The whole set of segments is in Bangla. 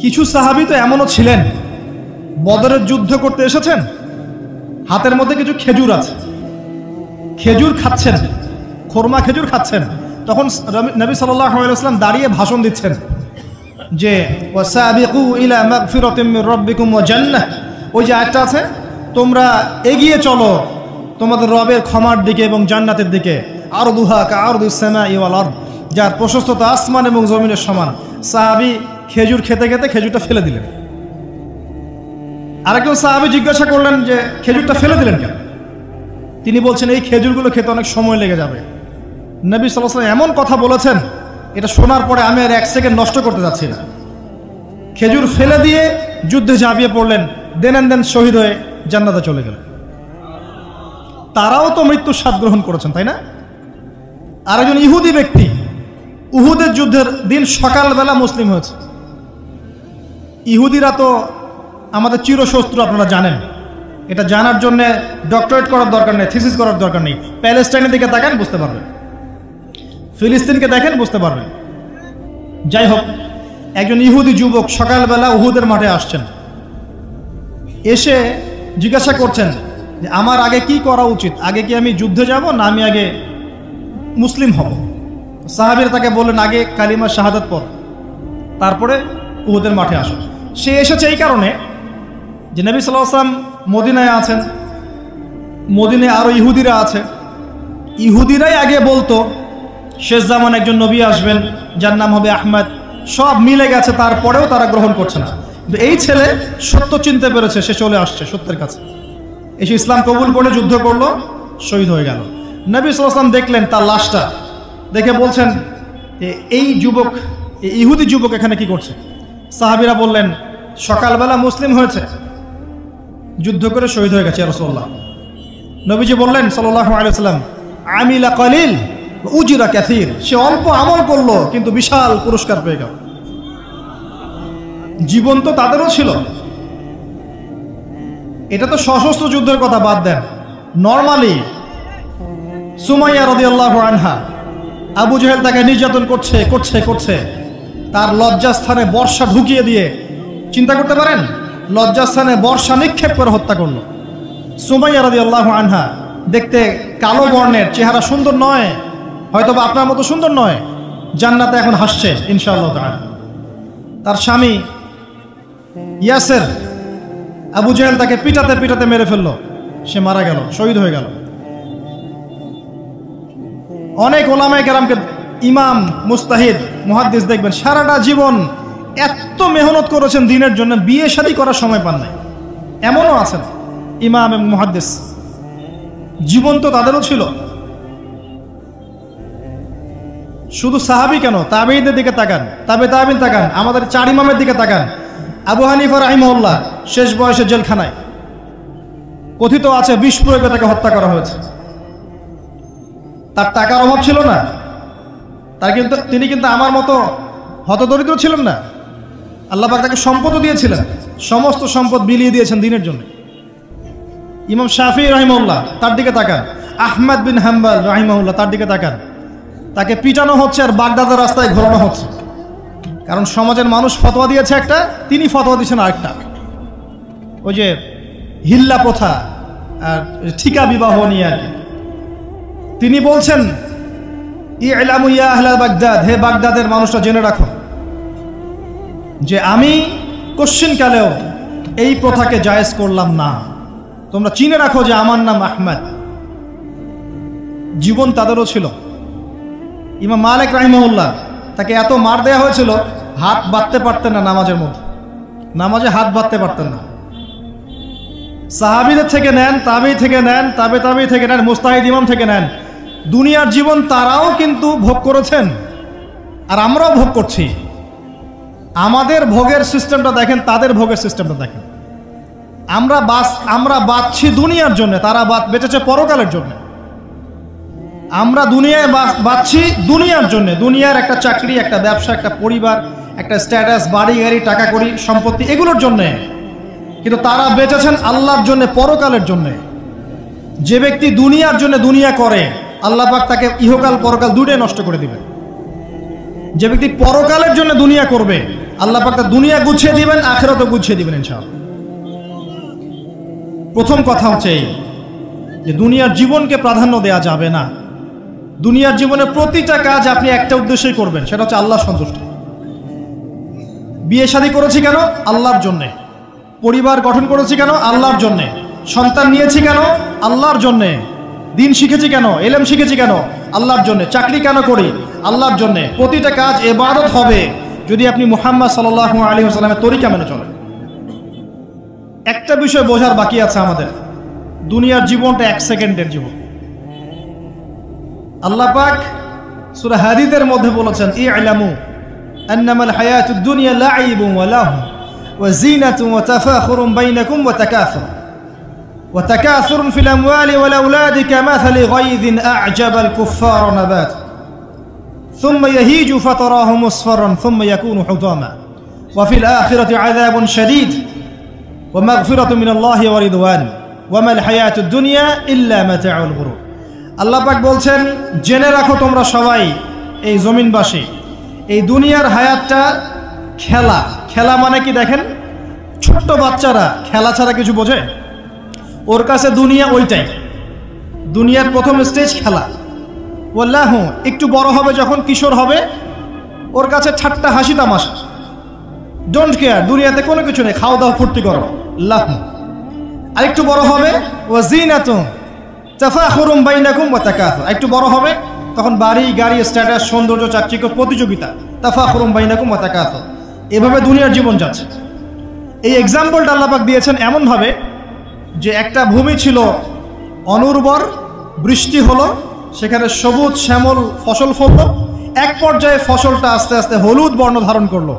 কিছু সাহাবী তো এমনও ছিলেন, বদরের যুদ্ধ করতে এসেছেন, হাতের মধ্যে কিছু খেজুর আছে, খেজুর খাচ্ছেন, খোরমা খেজুর খাচ্ছেন। তখন নবী সাল্লাল্লাহু আলাইহি ওয়াসাল্লাম দাঁড়িয়ে ভাষণ দিচ্ছেন যে ওয়াসাবিকু ইলা মাগফিরাতিম মির রাব্বিকুম ওয়া জান্নাহ, ওই যে আয়াতটা আছে, তোমরা এগিয়ে চলো তোমাদের রবের ক্ষমার দিকে এবং জান্নাতের দিকে। আরদুহা কাআরদিস সামাই ওয়াল আরদ, যার প্রশস্ততা আসমান এবং জমিনের সমান। সাহাবী খেজুর খেতে খেতে খেজুরটা ফেলে দিলেন। আরেকজন সাহাবী জিজ্ঞাসা করলেন যে খেজুরটা ফেলে দিলেন কেন? তিনি বলছেন এই খেজুরগুলো খেতে অনেক সময় লেগে যাবে। নবী সাল্লাল্লাহু আলাইহি ওয়াসাল্লাম এমন কথা বলেছেন, এটা শোনার পরে আমি আর এক সেকেন্ড নষ্ট করতে যাচ্ছি না। খেজুর ফেলে দিয়ে যুদ্ধে ঝাঁপিয়ে পড়লেন, দেন শহীদ হয়ে জান্নাতে চলে গেলেন। তারাও তো মৃত্যুর স্বাদ গ্রহণ করেছেন, তাই না? আরেকজন ইহুদি ব্যক্তি উহুদের যুদ্ধের দিন সকালবেলা মুসলিম হয়েছে। ইহুদিরা তো আমাদের চিরশত্রু, আপনারা জানেন। এটা জানার জন্য ডক্টরেট করার দরকার নেই, থিসিস করার দরকার নেই। প্যালেস্টাইনের দিকে তাকান, বুঝতে পারবেন। ফিলিস্তিনকে দেখেন, বুঝতে পারবেন। যাই হোক, একজন ইহুদি যুবক সকালবেলা উহুদের মাঠে আসছেন, এসে জিজ্ঞাসা করছেন যে আমার আগে কি করা উচিত, আগে কি আমি যুদ্ধে যাব না আমি আগে মুসলিম হব? সাহাবীরা তাকে বললেন আগে কালিমা শাহাদাত পড়, তারপরে উহুদের মাঠে আসো। সে এসেছে এই কারণে যে নবী সাল্লাল্লাহু আলাইহি ওয়াসাল্লাম মদিনায় আছেন, মদিনায় আরও ইহুদিরা আছে। ইহুদিরাই আগে বলতো শেষ জামান একজন নবী আসবেন যার নাম হবে আহমদ। সব মিলে গেছে, তারপরেও তারা গ্রহণ করছে না। কিন্তু এই ছেলে সত্য চিনতে পেরেছে, সে চলে আসছে সত্যের কাছে, এসে ইসলাম কবুল করে যুদ্ধ করলো, শহীদ হয়ে গেল। নবী সাল্লাল্লাহু আলাইহি ওয়াসাল্লাম দেখলেন তার লাশটা, দেখে বলছেন এই যুবক, এই ইহুদি যুবক এখানে কি করছে? সাহাবীরা বললেন সকালবেলা মুসলিম হয়েছে, যুদ্ধ করে শহীদ হয়ে গেছে ইয়া রাসূলুল্লাহ। নবীজি বললেন সাল্লাল্লাহু আলাইহি ওয়াসাল্লাম আমিলা কলিল উজরা কাসীর, সে অল্প আমল করলো কিন্তু বিশাল পুরস্কার পেয়ে গেল। জীবন তো তাদেরও ছিল। এটা তো সশস্ত্র যুদ্ধের কথা বাদ দেন, নরমালি সুমাইয়া রাদিয়াল্লাহু আনহা, আবু জাহেল তাকে নির্যাতন করছে, তার লজ্জাস্থানে বর্ষা ঢুকিয়ে দিয়ে, চিন্তা করতে পারেন, লজ্জাস্থানে বর্ষা নিক্ষেপ করে হত্যা করলো। সুমাইয়া রাদিয়াল্লাহু আনহা দেখতে কালো বর্ণের, চেহারা সুন্দর নয়, হয়তো বা আপনার মতো সুন্দর নয়, জান্নাতে এখন হাসছে ইনশাআল্লাহ তাআলা। তার স্বামী ইয়াসের, আবু জাহেল তাকে পিটাতে মেরে ফেললো, সে মারা গেল, শহীদ হয়ে গেল। অনেক ওলামায়ে কেরামকে, ইমাম, মুস্তাহিদ, মুহাদ্দিস দেখবেন সারাটা জীবন এত মেহনত করেছেন দ্বীনের জন্য, বিয়ে শাদী করার সময় পান নাই, এমনও আছেন ইমাম এবং মুহাদ্দিস। জীবন তো তাদেরও ছিল। শুধু সাহাবী কেন, তাবেঈদের দিকে তাকান, তাবেঈন তাকান, আমাদের চার ইমামের দিকে তাকান। আবু হানিফা রাহিমাহুল্লাহ শেষ বয়সে জেলখানায়, কথিত আছে বিষ প্রয়োগে তাকে হত্যা করা হয়েছে। তার টাকার অভাব ছিল না, তিনি কিন্তু আমার মতো হতদরিদ্র ছিলেন না। আল্লাহ পাক তাকে সম্পদও দিয়েছিলেন, সমস্ত সম্পদ বিলিয়ে দিয়েছেন দ্বীনের জন্য। ইমাম শাফিঈ রাহিমাহুল্লাহ, তার দিকে তাকান। আহমদ বিন হাম্বল রাহিমাহুল্লাহ, তার দিকে তাকান। তাকে পিটানো হচ্ছে আর বাগদাদের রাস্তায় ঘোরানো হচ্ছে, কারণ সমাজের মানুষ ফতোয়া দিয়েছে একটা, তিনি ফতোয়া দিচ্ছেন আরেকটা। ওই যে হিল্লা প্রথা আর ঠিকা বিবাহ নিয়ে আর কি। তিনি বলছেন ইলামু ইয়া আহলা বাগদাদ, হে বাগদাদের মানুষরা জেনে রাখো যে আমি কোশ্চিনকালেও এই প্রথাকে জায়েজ করলাম না। তোমরা চিনে রাখো যে আমার নাম আহমদ। জীবন তাদেরও ছিল। ইমাম মালিক রাহিমাহুল্লাহ, তাকে এত মার দেয়া হয়েছিল, হাত বাঁধতে পারতেন না নামাজের মধ্যে, নামাজে হাত বাঁধতে পারতেন না। সাহাবীদের থেকে নেন, তাবেঈ থেকে নেন, তাবেঈ থেকে নেন, মুস্তাহিদ ইমাম থেকে নেন, দুনিয়ার জীবন তারাও কিন্তু ভোগ করেছেন, আর আমরাও ভোগ করছি। আমাদের ভোগের সিস্টেমটা দেখেন, তাদের ভোগের সিস্টেমটা দেখেন। আমরা বাঁচছি দুনিয়ার জন্য, তারা বেঁচেছে পরকালের জন্য। আমরা দুনিয়ায় বাঁচছি দুনিয়ার জন্য, দুনিয়ার একটা চাকরি, একটা ব্যবসা, একটা পরিবার, একটা স্ট্যাটাস, বাড়ি গাড়ি, টাকা কড়ি, সম্পত্তি, এগুলোর জন্যে। কিন্তু তারা বেঁচেছেন আল্লাহর জন্য, পরকালের জন্য। যে ব্যক্তি দুনিয়ার জন্য দুনিয়া করে, আল্লাহ পাক তাকে ইহকাল পরকাল দুটোই নষ্ট করে দিবে। যে ব্যক্তি পরকালের জন্য দুনিয়া করবে, আল্লাহ পাক তার দুনিয়া গুছিয়ে দিবেন, আখিরাতও গুছিয়ে দিবেন ইনশাআল্লাহ। প্রথম কথা হচ্ছে এই যে দুনিয়ার জীবনকে প্রাধান্য দেওয়া যাবে না। দুনিয়ার জীবনে প্রতিটা কাজ আপনি একটা উদ্দেশ্যই করবেন, সেটা হচ্ছে আল্লাহর সন্তুষ্টি। বিয়ে শাদী করেছি কেন? আল্লাহর জন্যে। পরিবার গঠন করেছি কেন? আল্লাহর জন্যে। সন্তান নিয়েছি কেন? আল্লাহর জন্যে। দিন শিখেছি কেন? ইলম শিখেছি কেন? আল্লাহর জন্যে। চাকরি কেন করি? আল্লাহর জন্যে। প্রতিটা কাজ ইবাদত হবে যদি আপনি মুহাম্মদ সাল্লাল্লাহু আলাইহি ওয়াসাল্লামের তরিকা মেনে চলেন। একটা বিষয় বোঝার বাকি আছে আমাদের, দুনিয়ার জীবনটা 1 সেকেন্ডের জীবন। আল্লাহ পাক সূরা হাদীদের মধ্যে বলেছেন, ই'লামু আন্নামাল হায়াতুদ দুনিয়া লা'iবুন ওয়া লাহু ওয়া যিনাতুন ওয়া তাফাখুরুন বাইনাকুম ওয়া তাকাসুরুন ফিল আমওয়ালি ওয়াল আওলাদি কামাসালি গায়যিন আ'জাবাল কুফফারা নাবাত ثم يهيج فتراه مصفرا ثم يكون حطاما وفي الآخرة عذاب شديد ومغفرة من الله ورضوان وما الحياة الدنيا إلا متاع الغرور। আল্লাহ পাক বলছেন, জেনে রাখো তোমরা সবাই এই জমিনবাসী, এই দুনিয়ার হায়াতটা খেলা। খেলা মানে কি দেখেন, ছোট্ট বাচ্চারা খেলা ছাড়া কিছু বোঝে? ওর কাছে দুনিয়া ওইটাই। দুনিয়ার প্রথম স্টেজ খেলা। ওয়াল্লাহু একটু বড় হবে, যখন কিশোর হবে, ওর কাছে ঠাট্টা হাসি তামাশা, ডোন্ট কেয়ার, দুনিয়াতে কোনো কিছু নেই, খাওয়া দাওয়া ফুর্তি করো লাহু। আর একটু বড় হবে, ওয়া যিনাতুন তাফাখুরুন বাইনাকুম ওয়া তাকাসুর, একটু বড় হবে তখন বাড়ি গাড়ি স্ট্যাটাস সৌন্দর্য চাকচিক্য প্রতিযোগিতা, তাফাখুরুন বাইনাকুম ওয়া তাকাসুর। এভাবে দুনিয়ার জীবন যাচ্ছে। এই এক্সাম্পলটা আল্লাহ পাক দিয়েছেন এমনভাবে যে একটা ভূমি ছিল অনুর্বর, বৃষ্টি হলো, সেখানে সবুজ শ্যামল ফসল ফলল, এক পর্যায়ে ফসলটা আস্তে আস্তে হলুদ বর্ণ ধারণ করলো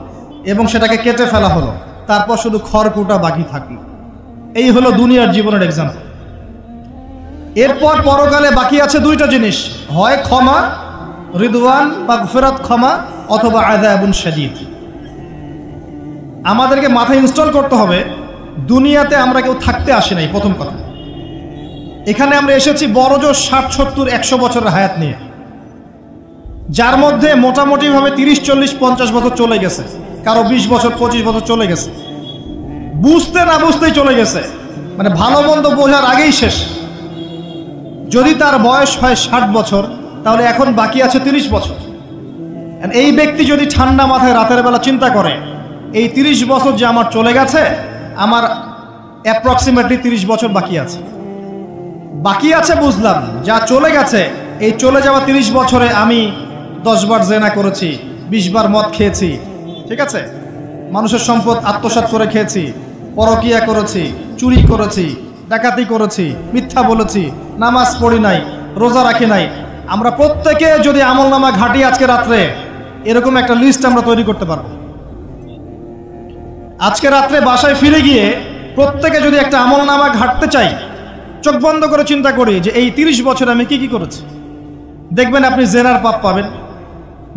এবং সেটাকে কেটে ফেলা হলো, তারপর শুধু খড়কুটা বাকি থাকলো। এই হলো দুনিয়ার জীবনের এক্সাম্পল। এরপর পরকালে বাকি আছে দুইটা জিনিস, হয় ক্ষমা, রিদওয়ান মাগফিরাত ক্ষমা, অথবা আযাবুন শাদীদ। আমাদেরকে মাথায় ইনস্টল করতে হবে, দুনিয়াতে আমরা কেউ থাকতে আসি নাই। প্রথম কথা, এখানে আমরা এসেছি বড়জোর 60, 70, 100 বছরের হায়াত নিয়ে, যার মধ্যে মোটামুটিভাবে 30, 40, 50 বছর চলে গেছে, কারো 20 বছর 25 বছর চলে গেছে, বুঝতে না বুঝতেই চলে গেছে, মানে ভালো মন্দ বোঝার আগেই শেষ। যদি তার বয়স হয় 60 বছর, তাহলে এখন বাকি আছে 30 বছর। এই ব্যক্তি যদি ঠান্ডা মাথায় রাতের বেলা চিন্তা করে, এই 30 বছর যে আমার চলে গেছে, আমার অ্যাপ্রক্সিমেটলি 30 বছর বাকি আছে। বাকি আছে বুঝলাম, যা চলে গেছে, এই চলে যাওয়া 30 বছরে আমি 10 বার জেনা করেছি, 20 বার মদ খেয়েছি, ঠিক আছে, মানুষের সম্পদ আত্মসাৎ করে খেয়েছি, পরকিয়া করেছি, চুরি করেছি, ডাকাতি করেছি, মিথ্যা বলেছি, নামাজ পড়ি নাই, রোজা রাখি নাই। আমরা প্রত্যেকে যদি আমলনামা ঘাটি আজকে রাত্রে, এরকম একটা লিস্ট আমরা তৈরি করতে পারবো। আজকে রাত্রে বাসায় ফিরে গিয়ে প্রত্যেকে যদি একটা আমলনামা ঘাটতে চাই, চোখ বন্ধ করে চিন্তা করি যে এই 30 বছরে আমি কি কি করেছি, দেখবেন আপনি জেনার পাপ পাবেন,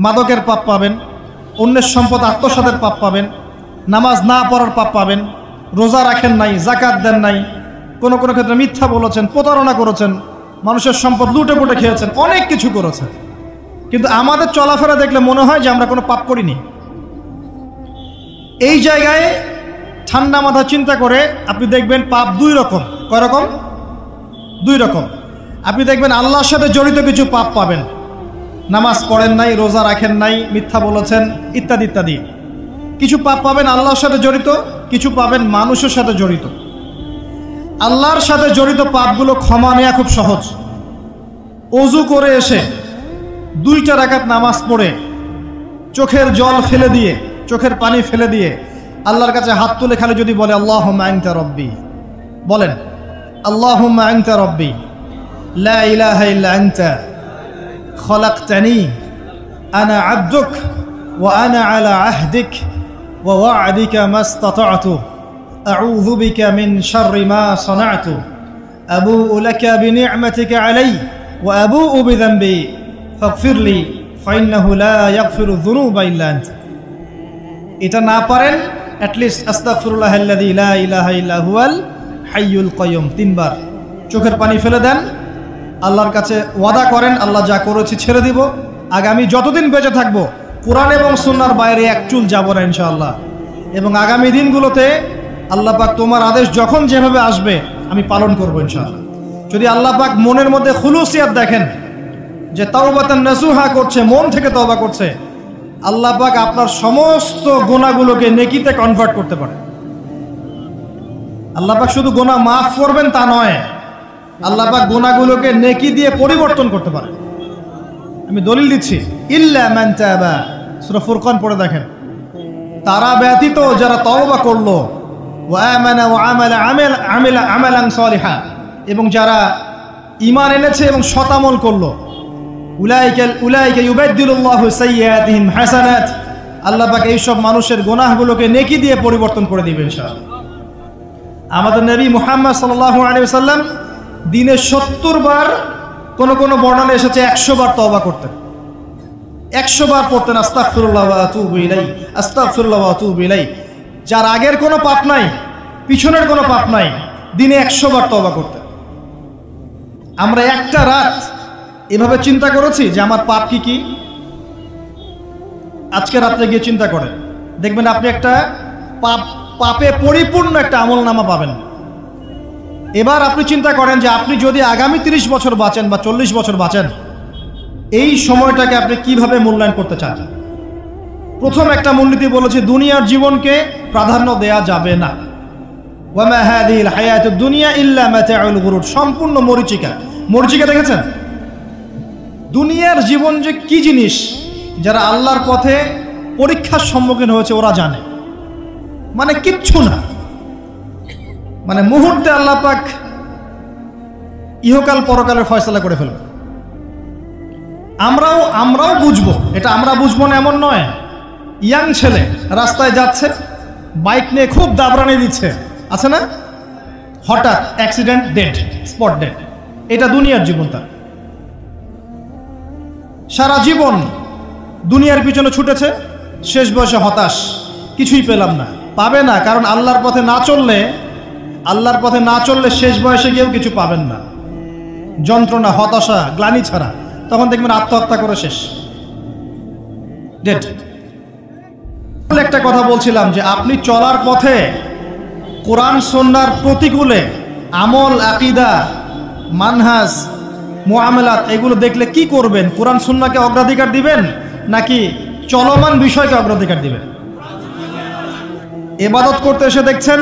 মাদকের পাপ পাবেন, অন্যের সম্পদ আত্মসাতের পাপ পাবেন, নামাজ না পড়ার পাপ পাবেন, রোজা রাখেন নাই, জাকাত দেন নাই, কোনো কোনো ক্ষেত্রে মিথ্যা বলেছেন, প্রতারণা করেছেন, মানুষের সম্পদ লুটে পুটে খেয়েছেন, অনেক কিছু করেছেন। কিন্তু আমাদের চলাফেরা দেখলে মনে হয় যে আমরা কোনো পাপ করিনি। এই জায়গায় ঠান্ডা মাথা চিন্তা করে আপনি দেখবেন পাপ 2 রকম। কয় রকম? 2 রকম। আপনি দেখবেন আল্লাহর সাথে জড়িত কিছু পাপ পাবেন, নামাজ পড়েন নাই, রোজা রাখেন নাই, মিথ্যা বলেছেন, ইত্যাদি ইত্যাদি। কিছু পাপ পাবেন আল্লাহর সাথে জড়িত, কিছু পাবেন মানুষের সাথে জড়িত। আল্লাহর সাথে জড়িত পাপগুলো ক্ষমা নেওয়া খুব সহজ। ওযু করে এসে 2টা রাকাত নামাজ পড়ে চোখের জল ফেলে দিয়ে, চোখের পানি ফেলে দিয়ে আল্লাহর কাছে হাত তুলে খালি যদি বলে আল্লাহুম্মা আনতা রব্বি, বলেন আল্লাহুম্মা আনতা রব্বি লা ইলাহা ইল্লা আনতা খলাকতানি আনা আবদুক ওয়া আনা আলা আহদিক ওয়া ওয়া'দিকা মাস্তাতা'তু আউযু বিকা মিন শাররি মা সানা'তু আবুউ লাকা বিনি'মাতিকা আলাইয়া ওয়া আবুউ বিযানবি ফাগফিরলি ফাইন্নাহু লা ইয়াগফিরু যুনুবা ইল্লা আনতা। এটা না পারেন, অ্যাটলিস্ট আস্তাগফিরুল্লাহাল্লাযী লা ইলাহা ইল্লা হুয়াল হাইয়ুল কাইয়ুম 3 বার চোখের পানি ফেলে দেন, আল্লাহর কাছে ওয়াদা করেন আল্লাহ যা করেছি ছেড়ে দিব, আগামী যতদিন বেঁচে থাকবো কোরআন এবং সুন্নাহর বাইরে এক চুল যাব না ইনশাআল্লাহ। এবং আগামী দিনগুলোতে আল্লাহ পাক তোমার আদেশ যখন যেভাবে আসবে আমি পালন করব ইনশাআল্লাহ। যদি আল্লাহ পাক মনের মধ্যে খুলুসিয়াত দেখেন যে তাওবাতান নাসুহা করছে, মন থেকে তওবা করছে, আল্লাহ পাক আপনার সমস্ত গুনাহগুলোকে নেকিতে কনভার্ট করতে পারে। আল্লাহ পাক শুধু গুনাহ মাফ করবেন তা নয়, আল্লাহ পাক গুনাহগুলোকে নেকি দিয়ে পরিবর্তন করতে পারে। আমি দলিল দিচ্ছি, ইল্লা মান তাবা, সূরা ফুরকান পড়ে দেখেন, তারা ব্যতীত যারা তওবা করলো, ওয়া আমানা ওয়া আমিলা আমালান সালিহা, এবং যারা ঈমান এনেছে এবং সৎ আমল করলো, উলাইকা ইউবাদদিলুল্লাহু সাইয়্যাতিহিম হাসানাত, আল্লাহ পাক এই সব মানুষের গুনাহগুলোকে নেকি দিয়ে পরিবর্তন করে দিবেন ইনশাআল্লাহ। আমাদের নবী মুহাম্মদ সাল্লাল্লাহু আলাইহি ওয়াসাল্লাম দিনে 70 বার, কোন কোন বর্ণনা এসেছে 100 বার তওবা করতেন। 100 বার পড়তেন আস্তাগফিরুল্লাহ ওয়া আতুবু ইলাইহি, আস্তাগফিরুল্লাহ ওয়া আতুবু ইলাইহি। যার আগের কোনো পাপ নাই, পিছনের কোনো পাপ নাই, দিনে 100 বার তওবা করতেন। আমরা একটা রাত এভাবে চিন্তা করেছি যে আমার পাপ কি কি? আজকে রাত্রে গিয়ে চিন্তা করেন, দেখবেন আপনি একটা পাপে পরিপূর্ণ একটা আমলনামা পাবেন। এবার আপনি চিন্তা করেন যে আপনি যদি আগামী 30 বছর বাঁচেন বা 40 বছর বাঁচেন, এই সময়টাকে আপনি কিভাবে মূল্যায়ন করতে চান? প্রথম একটা মূলনীতি বলেছে, দুনিয়ার জীবনকে প্রাধান্য দেয়া যাবে না। ওয়া মা হাযিহিল হায়াতুদ দুনিয়া ইল্লা মাতাউল গুরুর, সম্পূর্ণ মরীচিকা। মরীচিকা দেখেছেন? দুনিয়ার জীবন যে কি জিনিস, যারা আল্লাহর পথে পরীক্ষার সম্মুখীন হয়েছে ওরা জানে, মানে কিচ্ছু না, মানে মুহূর্তে আল্লাহ পাক ইহকাল পরকালের ফয়সালা করে ফেলবে। আমরাও বুঝবো, এটা আমরা বুঝবো না এমন নয়। ইয়াং ছেলে রাস্তায় যাচ্ছে, বাইক নিয়ে খুব দাবরানি দিচ্ছে, আছে না? হঠাৎ অ্যাক্সিডেন্ট, ডেড, স্পট ডেড। এটা দুনিয়ার জীবন। তার সারা জীবন দুনিয়ার পিছনে ছুটেছে, শেষ বয়সে হতাশ, কিছুই পেলাম না। পাবে না, কারণ আল্লাহর পথে না চললে শেষ বয়সে গিয়েও কিছু পাবেন না। যন্ত্রণা, হতাশা, গ্লানি ছাড়া। তখন দেখবেন আত্মহত্যা করে শেষ, ডেড। একটা কথা বলছিলাম যে আপনি চলার পথে কোরআন সুন্নাহর প্রতিকূলে আমল, আকীদা, মানহাজ, মুআমালাত এগুলো দেখলে কি করবেন? কোরআন সুন্নাহকে অগ্রাধিকার দিবেন নাকি চলমান বিষয়কে অগ্রাধিকার দিবেন? ইবাদত করতে এসে দেখছেন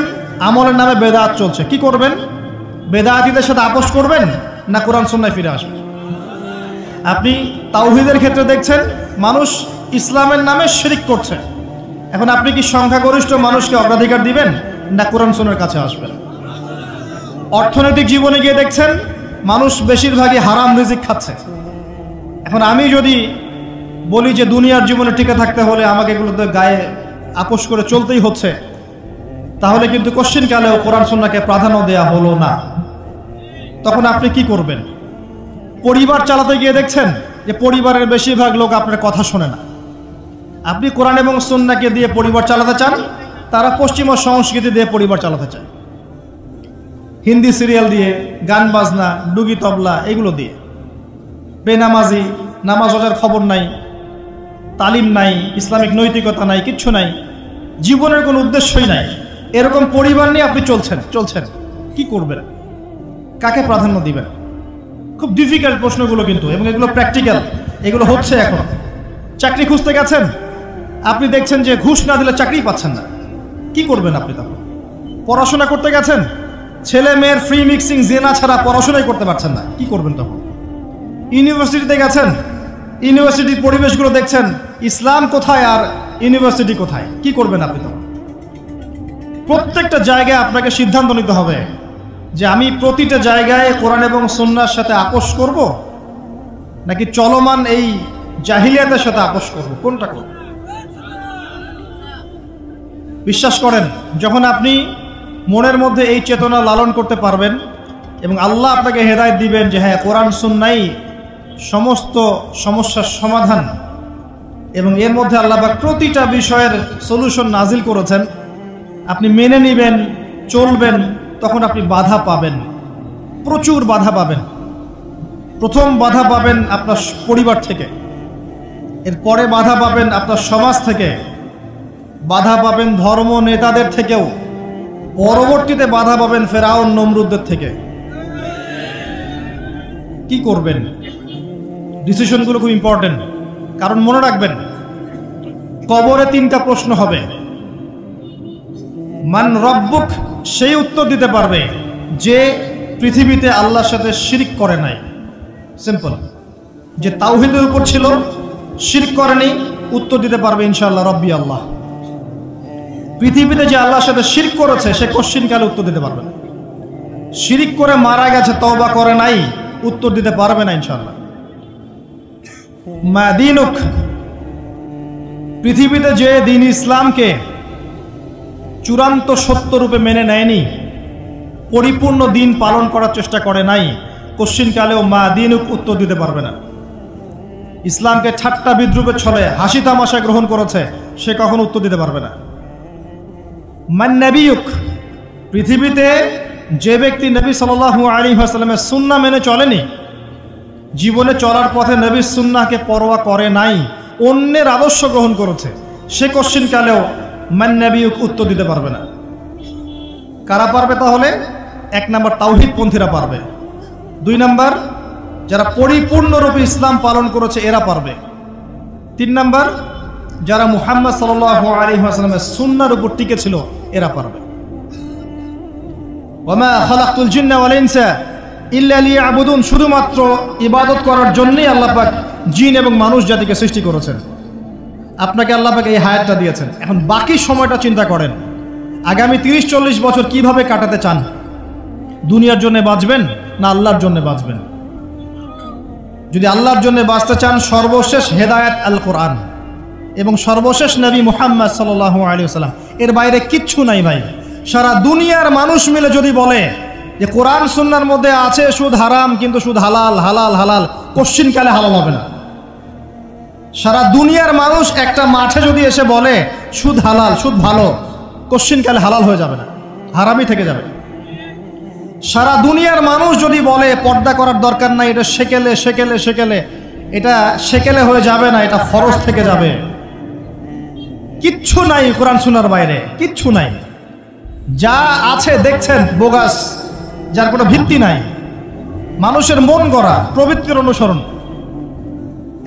আমলের নামে বেদাত চলছে, কি করবেন? বেদাতীদের সাথে আপোষ করবেন না কোরআন সুন্নাহয় ফিরে আসবেন? আপনি তাওহীদের ক্ষেত্রে দেখছেন মানুষ ইসলামের নামে শিরক করছে, এখন আপনি কি সংখ্যাগরিষ্ঠ মানুষকে অগ্রাধিকার দিবেন না কোরআন সুন্নাহর কাছে আসবেন? অর্থনৈতিক জীবনে গিয়ে দেখছেন মানুষ বেশিরভাগই হারাম রিজিক খাচ্ছে। এখন আমি যদি বলি যে দুনিয়ার জীবনে টিকে থাকতে হলে আমাকে এগুলোতে গায়ে আপোষ করে চলতেই হচ্ছে, তাহলে কিন্তু কোশ্চিনকালেও কোরআন সুন্নাহকে প্রাধান্য দেয়া হলো না। তখন আপনি কি করবেন? পরিবার চালাতে গিয়ে দেখছেন যে পরিবারের বেশিরভাগ লোক আপনার কথা শোনে না। আপনি কোরআন এবং সুন্নাহকে দিয়ে পরিবার চালাতে চান, তারা পশ্চিমা সংস্কৃতি দিয়ে পরিবার চালাতে চায়, হিন্দি সিরিয়াল দিয়ে, গান বাজনা, ডুগি তবলা এগুলো দিয়ে। বেনামাজি, নামাজ রোজার খবর নাই, তালিম নাই, ইসলামিক নৈতিকতা নাই, কিচ্ছু নাই, জীবনের কোনো উদ্দেশ্যই নাই। এরকম পরিবার নিয়ে আপনি চলছেন, কি করবেন? কাকে প্রাধান্য দিবেন? খুব ডিফিকাল্ট প্রশ্নগুলো কিন্তু, এবং এগুলো প্র্যাকটিক্যাল, এগুলো হচ্ছে। এখন চাকরি খুঁজতে গেছেন, আপনি দেখছেন যে ঘুষ না দিলে চাকরি পাচ্ছেন না, কি করবেন আপনি তখন? পড়াশোনা করতে গেছেন, ছেলে মেয়ের ফ্রি মিক্সিং, জেনা ছাড়া পড়াশোনাই করতে পারছেন না, কি করবেন তখন? ইউনিভার্সিটিতে গেছেন, ইউনিভার্সিটির পরিবেশগুলো দেখছেন, ইসলাম কোথায় আর ইউনিভার্সিটি কোথায়, কি করবেন আপনি তখন? প্রত্যেকটা জায়গায় আপনাকে সিদ্ধান্ত নিতে হবে যে আমি প্রতিটা জায়গায় কোরআন এবং সুন্নাহর সাথে আপোষ করব নাকি চলমান এই জাহিলিয়াতের সাথে আপোষ করব, কোনটা করব? বিশ্বাস করেন, যখন আপনি মনের মধ্যে এই চেতনা লালন করতে পারবেন এবং আল্লাহ আপনাকে হেদায়েত দিবেন যে হ্যাঁ কোরআন সুন্নাহই সমস্ত সমস্যার সমাধান, এবং এর মধ্যে আল্লাহ পাক প্রতিটা বিষয়ের সলিউশন নাজিল করেছেন, আপনি মেনে নেবেন, চলবেন, তখন আপনি বাধা পাবেন, প্রচুর বাধা পাবেন। প্রথম বাধা পাবেন আপনার পরিবার থেকে। এরপরে বাধা পাবেন আপনার সমাজ থেকে, বাধা পাবেন ধর্ম নেতাদের থেকেও, পরবর্তীতে বাধা পাবেন ফেরাউন নমরুদদের থেকে। কি করবেন? ডিসিশনগুলো খুব ইম্পর্টেন্ট, কারণ মনে রাখবেন কবরে 3টা প্রশ্ন হবে। মান রব্বুক, সেই উত্তর দিতে পারবে যে পৃথিবীতে আল্লাহর সাথে শিরক করে নাই। সিম্পল, যে তাওহীদের উপর ছিল, শিরক করেনি, উত্তর দিতে পারবে ইনশাআল্লাহ রব্বি আল্লাহ। পৃথিবীতে যে আল্লাহর সাথে শিরক করেছে সে কোশ্চিন কালে উত্তর দিতে পারবে না। শিরক করে মারা গেছে, তওবা করে নাই, উত্তর দিতে পারবে না ইনশাআল্লাহ। মা দীনুক, পৃথিবীতে যে দিন ইসলামকে চূড়ান্ত সত্য রূপে মেনে নেয়নি, পরিপূর্ণ দিন পালন করার চেষ্টা করে নাই, কোশ্চিন কালেও মা দীনুক উত্তর দিতে পারবে না। ইসলামকে ঠাট্টা বিদ্রুপের ছলে হাসি তামাশা গ্রহণ করেছে, সে কখনো উত্তর দিতে পারবে না। মান নবিয়ুক, পৃথিবীতে যে ব্যক্তি নবী সাল্লাল্লাহু আলাইহি ওয়াসাল্লামের সুন্নাহ মেনে চলেনি, জীবনে চলার পথে নবীর সুন্নাহকে পরোয়া করে নাই, অন্যের আদর্শ গ্রহণ করেছে, সে কোশ্চিন কালেও মান নবিয়ুক উত্তর দিতে পারবে না। কারা পারবে তাহলে? 1 নম্বর তাওহীদ পন্থীরা পারবে, 2 নম্বর যারা পরিপূর্ণরূপে ইসলাম পালন করেছে এরা পারবে, 3 নম্বর যারা মুহাম্মদ সাল্লাল্লাহু আলাইহি ওয়াসাল্লামের সুন্নাহর উপর টিকে ছিল এরা পারবে। ওয়ামা খালাকতুল জিন্না ওয়াল ইনসা ইল্লা লিয়াবুদুন, শুধুমাত্র ইবাদত করার জন্যই আল্লাহ পাক জিন এবং মানুষ জাতিকে সৃষ্টি করেছেন। আপনাকে আল্লাহ পাক এই হায়াতটা দিয়েছেন, এখন বাকি সময়টা চিন্তা করেন আগামী 30-40 বছর কিভাবে কাটাতে চান। দুনিয়ার জন্য বাঁচবেন না আল্লাহর জন্য বাঁচবেন? যদি আল্লাহর জন্য বাঁচতে চান, সর্বশেষ হেদায়েত আল কোরআন এবং সর্বশেষ নবী মুহাম্মদ সাল্লাল্লাহু আলাইহি ওয়াসাল্লাম, এর বাইরে কিচ্ছু নাই ভাই। সারা দুনিয়ার মানুষ মিলে যদি বলে যে কোরআন সুন্নাহর মধ্যে আছে সুদ হারাম, কিন্তু সুদ হালাল হালাল হালাল, কোশ্চিন কালে হালাল হবে না। সারা দুনিয়ার মানুষ একটা মাঠে যদি এসে বলে সুদ হালাল, সুদ ভালো, কোশ্চিন কালে হালাল হয়ে যাবে না, হারামই থেকে যাবে। সারা দুনিয়ার মানুষ যদি বলে পর্দা করার দরকার নাই, এটা সেকেলে সেকেলে সেকেলে, এটা সেকেলে হয়ে যাবে না, এটা ফরজ থেকে যাবে। কিচ্ছু নাই কোরআন সুন্নাহর বাইরে, কিচ্ছু নাই। যা আছে দেখছেন বোগাস, যার কোনো ভিত্তি নাই, মানুষের মন গড়া প্রবৃত্তির অনুসরণ।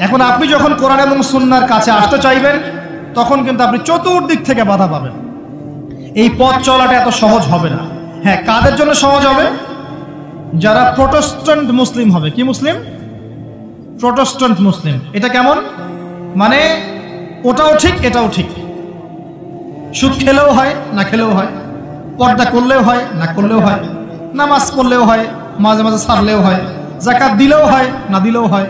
এখন আপনি যখন কোরআন এবং সুন্নাহর কাছে আসতে চাইবেন, তখন কিন্তু আপনি চতুর্দিক থেকে বাধা পাবেন। এই পথ চলাটা এত সহজ হবে না। হ্যাঁ, কাদের জন্য সহজ হবে? যারা প্রোটেস্ট্যান্ট মুসলিম হবে। কি মুসলিম? প্রোটেস্ট্যান্ট মুসলিম। এটা কেমন? মানে ওটাও ঠিক এটাও ঠিক, সুদ খেলেও হয় না খেলেও হয়, পর্দা করলেও হয় না করলেও হয়, নামাজ পড়লেও হয়, মাঝে মাঝে ছাড়লেও হয়, যাকাত দিলেও হয় না দিলেও হয়।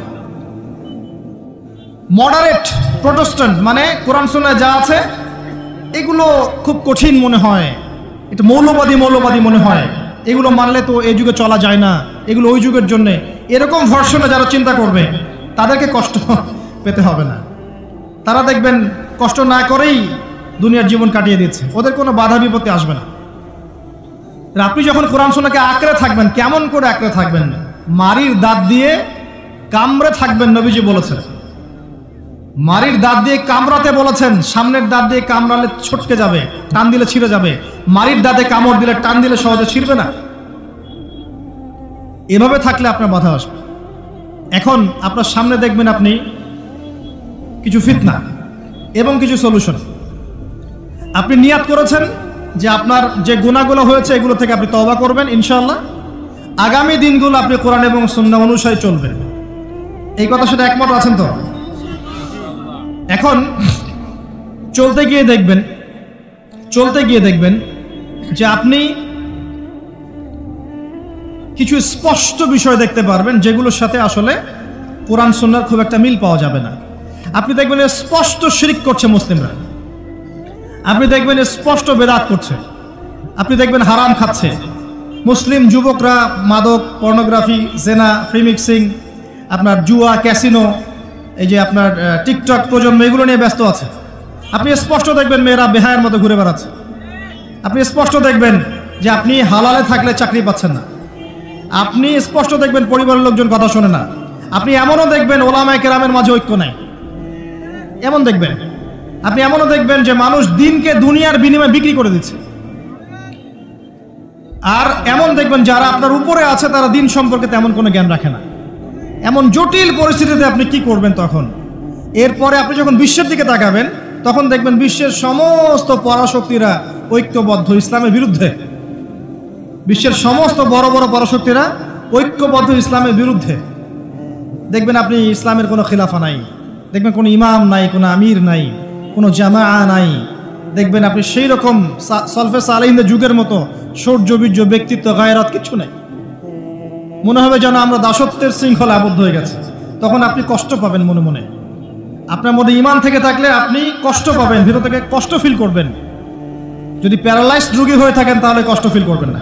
মডারেট প্রোটেস্ট্যান্ট মানে কোরআন সুন্নাহয় যা আছে এগুলো খুব কঠিন মনে হয়, এটা মৌলবাদী মৌলবাদী মনে হয়, এগুলো মানলে তো এই যুগে চলা যায় না, এগুলো ওই যুগের জন্যে, এরকম ভার্সনে যারা চিন্তা করবে তাদেরকে কষ্ট পেতে হবে না। তারা দেখবেন কষ্ট না করেই দুনিয়ার জীবন কাটিয়ে দিচ্ছে, ওদের কোনো বাধা বিপত্তি আসবে না। আপনি যখন কোরআন সুন্নাহকে আঁকড়ে থাকবেন, কেমন করে আঁকড়ে থাকবেন? মারির দাঁত দিয়ে কামড়ে থাকবেন, নবীজি বলেছেন। মারির দাঁত দিয়ে কামড়াতে বলেছেন, সামনের দাঁত দিয়ে কামড়ালে ছটকে যাবে, টান দিলে ছিঁড়ে যাবে। মারির দাঁতে কামড় দিলে টান দিলে সহজে ছিঁড়বে না। এভাবে থাকলে আপনার বাধা আসবে। এখন আপনার সামনে দেখবেন আপনি কিছু ফিতনা এবং কিছু সলিউশন। আপনি নিয়াত করেছেন যে আপনার যে গুনাহগুলো হয়েছে এগুলো থেকে আপনি তওবা করবেন ইনশাআল্লাহ, আগামী দিনগুলো আপনি কোরআন এবং সুন্নাহ অনুসারে চলবেন। এই কথার সাথে একমত আছেন তো? এখন চলতে গিয়ে দেখবেন যে আপনি কিছু স্পষ্ট বিষয় দেখতে পারবেন যেগুলোর সাথে আসলে কোরআন সুন্নাহর খুব একটা মিল পাওয়া যাবে না। আপনি দেখবেন স্পষ্ট শিরক করছে মুসলিমরা, আপনি দেখবেন স্পষ্ট বেদাত করছে, আপনি দেখবেন হারাম খাচ্ছে। মুসলিম যুবকরা মাদক, পর্নোগ্রাফি, জেনা, ফ্রি মিক্সিং, আপনার জুয়া, ক্যাসিনো, এই যে আপনার টিকটক প্রজন্ম, এগুলো নিয়ে ব্যস্ত আছে। আপনি স্পষ্ট দেখবেন মেয়েরা বেহায়ের মতো ঘুরে বেড়াচ্ছে। আপনি স্পষ্ট দেখবেন যে আপনি হালালে থাকলে চাকরি পাচ্ছেন না। আপনি স্পষ্ট দেখবেন পরিবারের লোকজন কথা শোনে না। আপনি এমনও দেখবেন ওলামায়ে কেরামের মাঝে ঐক্য নাই। এমন দেখবেন। আপনি এমনও দেখবেন যে মানুষ দিনকে দুনিয়ার বিনিময়ে বিক্রি করে দিচ্ছে। আর এমন দেখবেন যারা আপনার উপরে আছে তারা দিন সম্পর্কে তেমন কোনো জ্ঞান রাখে না। এমন জটিল পরিস্থিতিতে আপনি কি করবেন তখন? এরপরে আপনি যখন বিশ্বের দিকে তাকাবেন তখন দেখবেন বিশ্বের সমস্ত পরাশক্তিরা ঐক্যবদ্ধ ইসলামের বিরুদ্ধে। বিশ্বের সমস্ত বড় বড় পরাশক্তিরা ঐক্যবদ্ধ ইসলামের বিরুদ্ধে। দেখবেন আপনি ইসলামের কোনো খিলাফা নাই, দেখবেন কোনো ইমাম নাই, কোনো আমির নাই, কোনো জামা নাই। দেখবেন আপনি সেই রকম সলফে সালেহিনদের যুগের মতো শৌর্যবীর্য ব্যক্তিত্ব গায়রাত কিছু নেই। মনে হবে যেন আমরা দাসত্বের শৃঙ্খলা আবদ্ধ হয়ে গেছে। তখন আপনি কষ্ট পাবেন মনে মনে। আপনার মধ্যে ঈমান থেকে থাকলে আপনি কষ্ট পাবেন, ভিতর থেকে কষ্ট ফিল করবেন। যদি প্যারালাইজড রোগী হয়ে থাকেন তাহলে কষ্ট ফিল করবেন না।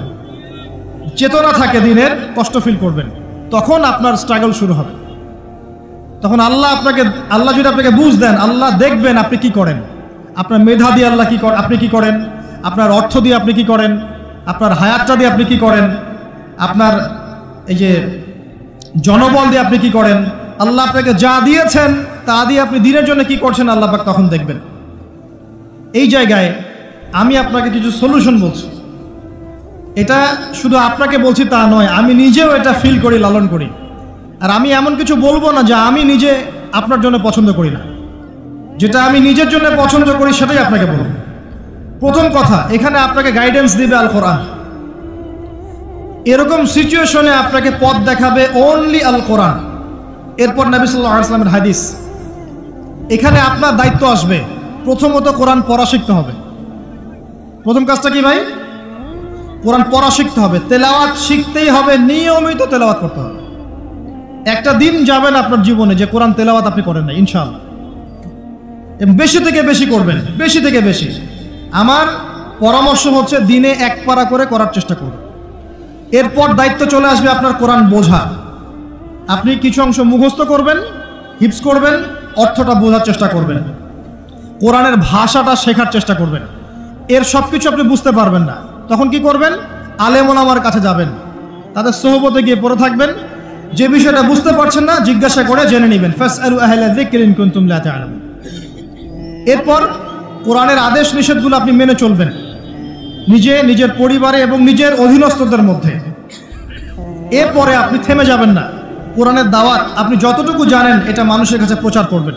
চেতনা থাকে দিনের, কষ্ট ফিল করবেন। তখন আপনার স্ট্রাগল শুরু হবে। তখন আল্লাহ যদি আপনাকে বুঝ দেন, আল্লাহ দেখবেন আপনি কি করেন। আপনার মেধা দিয়ে আল্লাহ কি করেন, আপনি কি করেন, আপনার অর্থ দিয়ে আপনি কি করেন, আপনার হায়াতটা দিয়ে আপনি কি করেন, আপনার এই যে জনবল দিয়ে আপনি কি করেন, আল্লাহ আপনাকে যা দিয়েছেন তা দিয়ে আপনি দিনের জন্য কি করছেন আল্লাহ পাক তখন দেখবেন। এই জায়গায় আমি আপনাকে কিছু সলিউশন বলছি। এটা শুধু আপনাকে বলছি তা নয়, আমি নিজেও এটা ফিল করি, লালন করি। আর আমি এমন কিছু বলবো না যা আমি নিজে আপনার জন্য পছন্দ করি না। যেটা আমি নিজের জন্য পছন্দ করি সেটাই আপনাকে বলব। প্রথম কথা, এখানে আপনাকে গাইডেন্স দিবে আল কোরআন। এরকম সিচুয়েশনে আপনাকে পথ দেখাবে অনলি আল কোরআন। এরপর নবী সাল্লাল্লাহু আলাইহি ওয়াসাল্লামের হাদিস। এখানে আপনার দায়িত্ব আসবে প্রথমত কোরআন পড়া শিখতে হবে। প্রথম কাজটা কি ভাই? কোরআন পড়া শিখতে হবে, তেলাওয়াত শিখতেই হবে, নিয়মিত তেলাওয়াত করতে হবে। একটা দিন যাবেন আপনার জীবনে যে কোরআন তেলাওয়াত আপনি করেন না, ইনশাআল্লাহ। বেশি থেকে বেশি করবেন, বেশি থেকে বেশি। আমার পরামর্শ হচ্ছে দিনে এক পারা করে করার চেষ্টা করুন। এরপর দায়িত্ব চলে আসবে আপনার কোরআন বোঝা। আপনি কিছু অংশ মুখস্থ করবেন, হিফজ করবেন, অর্থটা বোঝার চেষ্টা করবেন, কোরআনের ভাষাটা শেখার চেষ্টা করবেন। এর সব কিছু আপনি বুঝতে পারবেন না, তখন কি করবেন? আলেম ওলামার কাছে যাবেন, তাদের সোহবতে গিয়ে পড়ে থাকবেন। যে বিষয়টা বুঝতে পারছেন না জিজ্ঞাসা করে জেনে নেবেন। ফাসআলু আহলা যিকরি ইন কুনতুম লা তা'লামুন। এরপর কোরআনের আদেশ নিষেধগুলো আপনি মেনে চলবেন, নিজে, নিজের পরিবারে এবং নিজের অধীনস্থদের মধ্যে। এরপরে আপনি থেমে যাবেন না। কোরআনের দাওয়াত আপনি যতটুকু জানেন এটা মানুষের কাছে প্রচার করবেন।